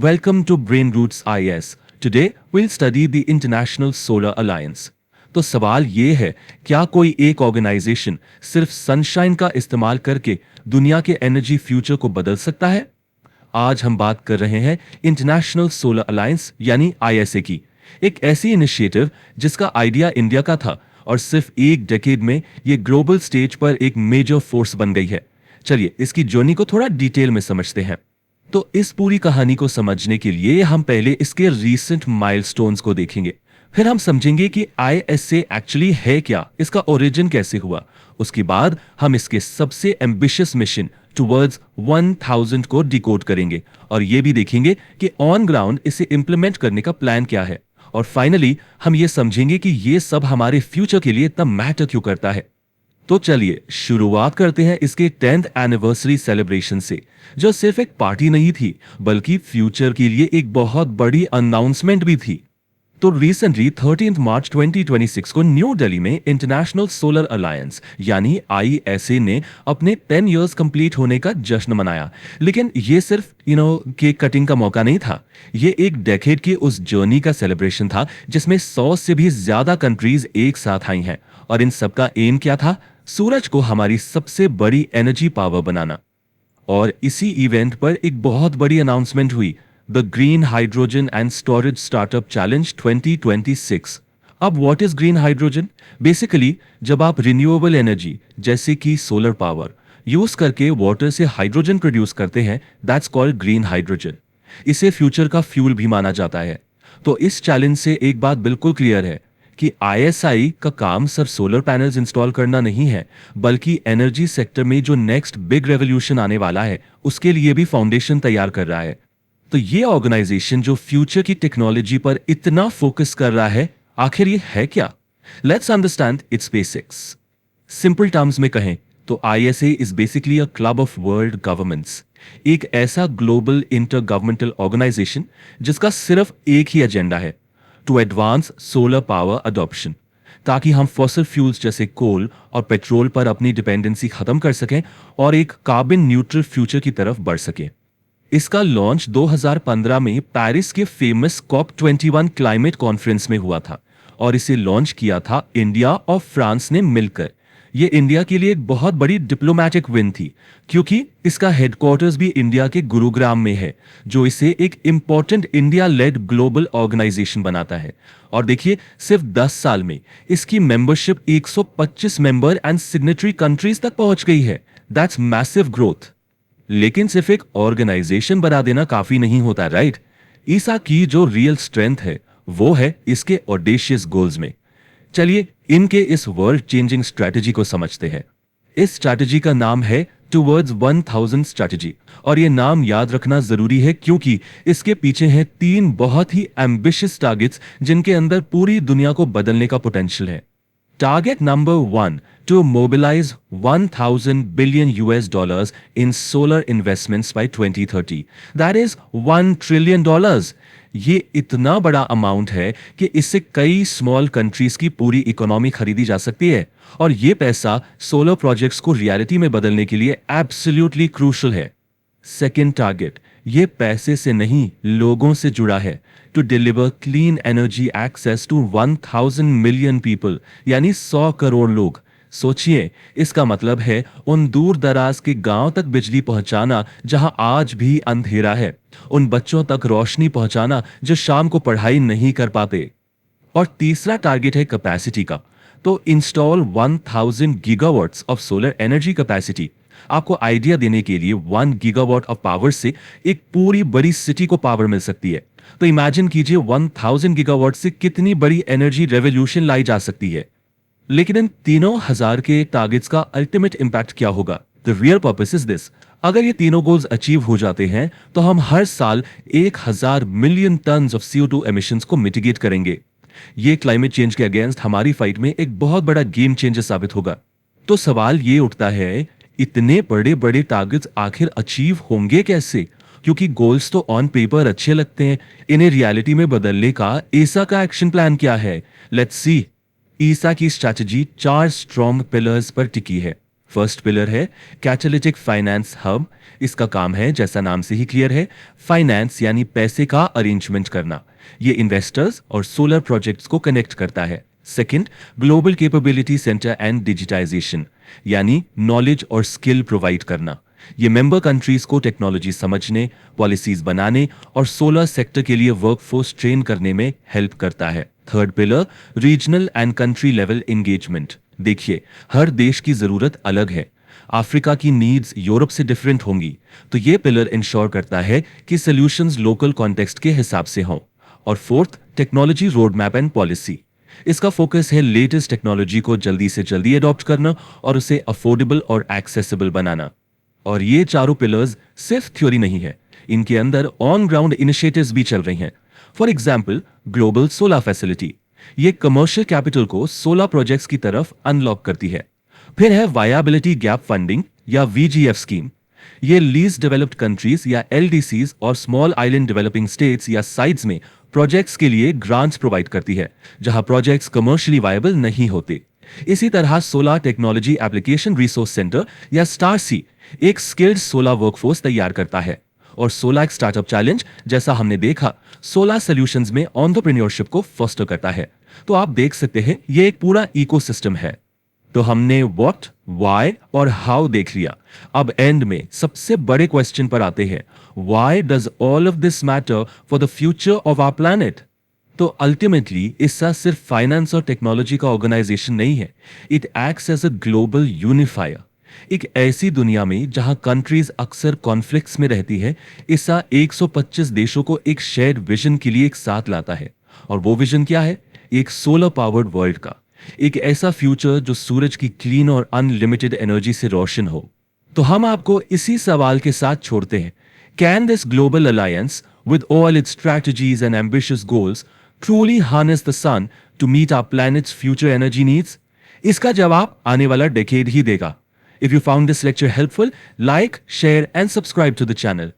Welcome to Brain Roots IS. Today we'll study the International Solar Alliance. तो सवाल ये है, क्या कोई एक ऑर्गेनाइजेशन सिर्फ सनशाइन का इस्तेमाल करके दुनिया के एनर्जी फ्यूचर को बदल सकता है? आज हम बात कर रहे हैं इंटरनेशनल सोलर अलायंस यानी आईएसए की, एक ऐसी इनिशिएटिव जिसका आइडिया इंडिया का था और सिर्फ एक डेकेड में ये ग्लोबल स्टेज पर एक मेजर फोर्स बन गई है। चलिए इसकी जर्नी को थोड़ा डिटेल में समझते हैं। तो इस पूरी कहानी को समझने के लिए हम पहले इसके रीसेंट माइलस्टोन्स को देखेंगे, फिर हम समझेंगे कि आईएसए एक्चुअली है क्या, इसका ओरिजिन कैसे हुआ। उसके बाद हम इसके सबसे एम्बिशियस मिशन टुवर्ड्स 1000 को डिकोड करेंगे और ये भी देखेंगे कि ऑन ग्राउंड इसे इंप्लीमेंट करने का प्लान क्या है। और फाइनली हम ये समझेंगे कि ये सब हमारे फ्यूचर के लिए इतना मैटर क्यों करता है। तो चलिए शुरुआत करते हैं इसके 10th एनिवर्सरी सेलिब्रेशन से, जो सिर्फ एक पार्टी नहीं थी बल्कि फ्यूचर के लिए एक बहुत बड़ी अनाउंसमेंट भी थी। तो रिसेंटली 13 मार्च 2026 को न्यू दिल्ली में इंटरनेशनल सोलर अलायंस यानी आईएसए ने अपने 10 इयर्स कंप्लीट होने का जश्न मनाया। लेकिन ये सिर्फ केक कटिंग का मौका नहीं था, ये एक डेकेड की उस जर्नी का सेलिब्रेशन था जिसमें 100 से भी ज्यादा कंट्रीज एक साथ आई हैं। और इन सबका एम क्या था? सूरज को हमारी सबसे बड़ी एनर्जी पावर बनाना। और इसी इवेंट पर एक बहुत बड़ी अनाउंसमेंट हुई, the green hydrogen and storage startup challenge 2026। अब what is green hydrogen? Basically जब आप रिन्यूएबल एनर्जी जैसे कि सोलर पावर यूज करके वाटर से हाइड्रोजन प्रोड्यूस करते हैं, दैट्स कॉल्ड ग्रीन हाइड्रोजन। इसे फ्यूचर का फ्यूल भी माना जाता है। तो इस चैलेंज से एक बात बिल्कुल क्लियर है कि आईएसआई का काम सिर्फ सोलर पैनल्स इंस्टॉल करना नहीं है, बल्कि एनर्जी सेक्टर में जो नेक्स्ट बिग रेवोल्यूशन आने वाला है उसके लिए भी फाउंडेशन तैयार कर रहा है। तो ये ऑर्गेनाइजेशन जो फ्यूचर की टेक्नोलॉजी पर इतना फोकस कर रहा है, आखिर ये है क्या? Let's understand its basics. Simple terms में कहें तो ISA is basically a club of world governments, एक ऐसा ग्लोबल इंटर गवर्नमेंटल ऑर्गेनाइजेशन जिसका सिर्फ एक ही एजेंडा है, to advance solar power adoption, ताकि हम फॉसिल फ्यूल्स जैसे कोल और पेट्रोल पर अपनी डिपेंडेंसी खत्म कर सकें और एक कार्बन न्यूट्रल फ्यूचर की तरफ बढ़ सकें। इसका लॉन्च 2015 में पेरिस के फेमस COP21 क्लाइमेट कॉन्फ्रेंस में हुआ था और इसे लॉन्च किया था इंडिया और फ्रांस ने मिलकर। ये इंडिया के लिए एक बहुत बड़ी डिप्लोमेटिक विन थी, क्योंकि इसका हेडक्वार्टर्स भी इंडिया के गुरुग्राम में है, जो इसे एक important India led global organisation बनाता है। और देखिए, सिर्फ 10 साल में इसकी membership 125 member and signatory countries तक पहुंच गई है। That's massive growth. लेकिन सिर्फ एक ऑर्गेनाइजेशन बना देना काफी नहीं होता, राइट? ईसा की जो रियल स्ट्रेंथ है वो है इसके ऑडेशियस गोल्स में। चलिए इनके इस वर्ल्ड चेंजिंग स्ट्रैटेजी को समझते हैं। इस स्ट्रैटेजी का नाम है टुवर्ड्स 1000 स्ट्रैटेजी, और ये नाम याद रखना जरूरी है क्योंकि इसके पीछे हैं 3 बहुत ही एम्बिशियस टारगेट्स जिनके अंदर पूरी दुनिया को बदलने का पोटेंशियल है। Target number 1, to mobilize 1000 billion US dollars in solar investments by 2030. That is $1 trillion. ये इतना बड़ा अमाउंट है कि इससे कई स्मॉल कंट्रीज की पूरी इकोनॉमी खरीदी जा सकती है, और ये पैसा सोलर प्रोजेक्ट्स को रियलिटी में बदलने के लिए एब्सोल्युटली क्रूशल है। सेकेंड टारगेट, ये पैसे से नहीं लोगों से जुड़ा है, to deliver clean energy access to 1000 million people, यानी 100 करोड़ लोग। सोचिए, इसका मतलब है उन दूर दराज के गांव तक बिजली पहुंचाना जहां आज भी अंधेरा है, उन बच्चों तक रोशनी पहुंचाना जो शाम को पढ़ाई नहीं कर पाते। और तीसरा टारगेट है कैपेसिटी का, तो install 1000 gigawatts of solar energy capacity. आपको आइडिया देने के लिए 1 गीगावाट ऑफ पावर से एक पूरी बड़ी सिटी को पावर मिल सकती है। तो इमेजिन कीजिए 1000 गीगावाट से कितनी बड़ी एनर्जी रेवोल्यूशन लाई जा सकती है। लेकिन इन तीनों हजार के टारगेट्स का अल्टीमेट इंपैक्ट क्या होगा? The real purpose is this. अगर ये तीनों गोल्स अचीव हो जाते हैं तो हम हर साल 1000 million ton of CO2 emissions को मिटिगेट करेंगे। ये क्लाइमेट चेंज के अगेंस्ट हमारी फाइट में एक बहुत बड़ा गेम चेंजर साबित होगा। तो सवाल ये उठता है, इतने बड़े बड़े टारगेट्स आखिर अचीव होंगे कैसे? क्योंकि गोल्स तो ऑन पेपर अच्छे लगते हैं, इन्हें रियलिटी में बदलने का ईसा का एक्शन प्लान क्या है? Let's see. ईसा की स्ट्रैटेजी 4 स्ट्रॉन्ग पिलर्स पर टिकी है। फर्स्ट पिलर है कैटालिटिक फाइनेंस हब। इसका काम है, जैसा नाम से ही क्लियर है, फाइनेंस यानी पैसे का अरेंजमेंट करना। ये इन्वेस्टर्स और सोलर प्रोजेक्ट्स को कनेक्ट करता है। Second, global capability centre and digitisation, यानी नॉलेज और स्किल प्रोवाइड करना। ये मेंबर कंट्रीज को टेक्नोलॉजी समझने, पॉलिसीज बनाने और सोलर सेक्टर के लिए वर्कफोर्स ट्रेन करने में हेल्प करता है। Third pillar, regional and country level engagement. देखिए, हर देश की जरूरत अलग है। अफ्रीका की नीड्स यूरोप से डिफरेंट होंगी, तो ये पिलर इंश्योर करता है कि सॉल्यूशंस लोकल कॉन्टेक्स्ट के हिसाब से हों। और fourth, technology road map and policy. इसका फोकस है लेटेस्ट टेक्नोलॉजी को जल्दी से जल्दी अडॉप्ट करना और उसे अफोर्डेबल और एक्सेसिबल बनाना। और ये चारों पिलर्स सिर्फ थ्योरी नहीं है, इनके अंदर ऑन ग्राउंड इनिशिएटिव्स भी चल रही हैं। For example, global solar facility, ये कमर्शियल कैपिटल को सोलर प्रोजेक्ट्स की तरफ अनलॉक करती है। फिर है वायबिलिटी गैप फंडिंग या वीजीएफ स्कीम। ये लीज डेवलप्ड कंट्रीज या एलडीसीज और स्मॉल आइलैंड डेवलपिंग स्टेट्स या साइट्स में प्रोजेक्ट्स के लिए ग्रांट्स प्रोवाइड करती है, जहां प्रोजेक्ट्स कमर्शियली वायबल नहीं होते। इसी तरह solar technology application resource centre या स्टारसी एक स्किल्ड सोलर वर्कफोर्स तैयार करता है। और सोलर स्टार्टअप चैलेंज, जैसा हमने देखा, सोलर सॉल्यूशंस में एंटरप्रेन्योरशिप को फोस्टर करता है। तो आप देख सकते हैं, ये एक पूरा इकोसिस्टम है। तो हमने व्हाट, व्हाई और हाउ देख लिया। अब एंड में सबसे बड़े क्वेश्चन पर आते हैं, why does all of this matter for the future of our planet? तो अल्टीमेटली इसका सिर्फ फाइनेंस और टेक्नोलॉजी का ऑर्गेनाइजेशन नहीं है, it acts as a global unifier. एक ऐसी दुनिया में जहां कंट्रीज अक्सर कॉन्फ्लिक्ट्स में रहती है, इसका 125 देशों को एक शेयर्ड विजन के लिए एक साथ लाता है। और वो विजन क्या है? एक सोलर पावर्ड वर्ल्ड का, एक ऐसा फ्यूचर जो सूरज की क्लीन और अनलिमिटेड एनर्जी से रोशन हो। तो हम आपको इसी सवाल के साथ छोड़ते हैं, can this global alliance with all its strategies and ambitious goals truly harness the sun to meet our planet's future energy needs? इसका जवाब आने वाला डेकेड ही देगा। If you found this lecture helpful, like, share and subscribe to the channel.